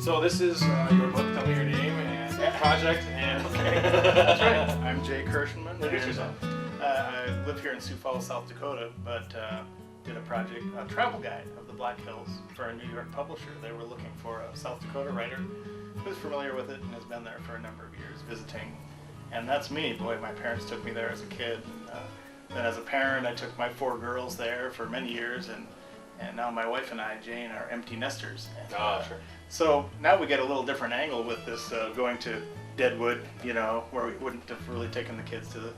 So this is your book. Tell me your name and project. And That's right. I'm Jay Kirschman. Introduce yourself. I live here in Sioux Falls, South Dakota, but did a project, a travel guide of the Black Hills for a New York publisher. They were looking for a South Dakota writer who's familiar with it and has been there for a number of years visiting. And that's me. Boy, my parents took me there as a kid. Then as a parent, I took my 4 girls there for many years, and now my wife and I, Jane, are empty nesters. And, Sure. So now we get a little different angle with this going to Deadwood, you know, where we wouldn't have really taken the kids to the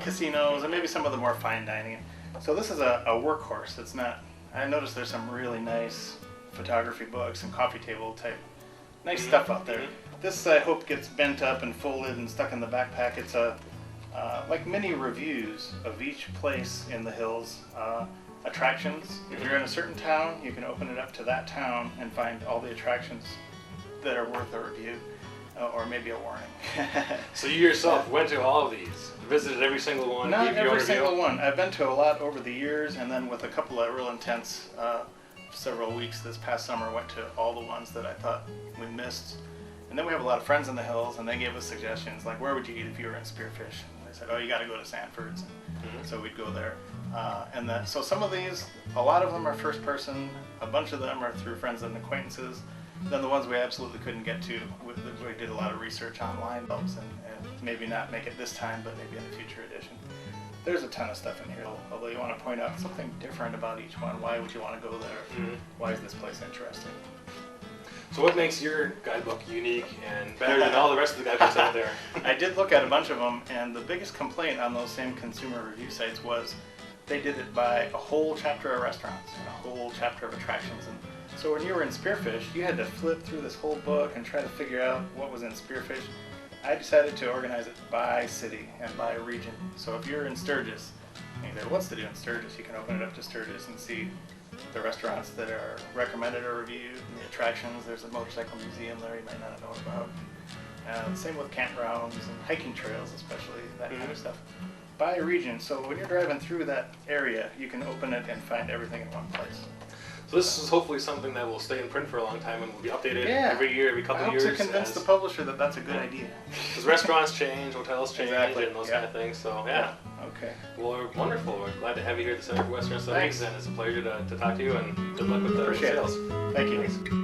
casinos and maybe some of the more fine dining. So this is a workhorse. It's not. I noticed there's some really nice photography books and coffee table type nice stuff out there. This I hope gets bent up and folded and stuck in the backpack. It's like mini reviews of each place in the hills. Attractions. If you're in a certain town, you can open it up to that town and find all the attractions that are worth a review, or maybe a warning. So you yourself went to all of these, visited every single one, Not gave your every review? single one. I've been to a lot over the years, and then with a couple of real intense several weeks this past summer, went to all the ones that I thought we missed. And then we have a lot of friends in the hills, and they gave us suggestions, like where would you eat if you were in Spearfish? And they said, oh, you got to go to Sanford's. So we'd go there. So some of these, a lot of them are first person, a bunch of them are through friends and acquaintances. Then the ones we absolutely couldn't get to, we did a lot of research online, and maybe not make it this time, but maybe in a future edition. There's a ton of stuff in here, although you want to point out something different about each one. Why would you want to go there? Why is this place interesting? So what makes your guidebook unique and better than all the rest of the guidebooks out there? I did look at a bunch of them, and the biggest complaint on those same consumer review sites was they did it by a whole chapter of restaurants and a whole chapter of attractions. And so when you were in Spearfish, you had to flip through this whole book and try to figure out what was in Spearfish. I decided to organize it by city and by region. So if you're in Sturgis, and you say, what's to do in Sturgis? You can open it up to Sturgis and see the restaurants that are recommended or reviewed, and the attractions. There's a motorcycle museum there you might not know about. Same with campgrounds and hiking trails, especially, that kind of stuff. By region, so when you're driving through that area, you can open it and find everything in one place. So this is hopefully something that will stay in print for a long time and will be updated Yeah. every year, every couple I of hope years. to convince the publisher that that's a good idea. Because restaurants change, hotels change, Exactly. and those Yeah. kind of things. So yeah. Okay. Well, we're wonderful. We're glad to have you here at the Center for Western Studies, Thanks. and it's a pleasure to talk to you, and good luck with the Appreciate it. sales. Thank you. Thanks.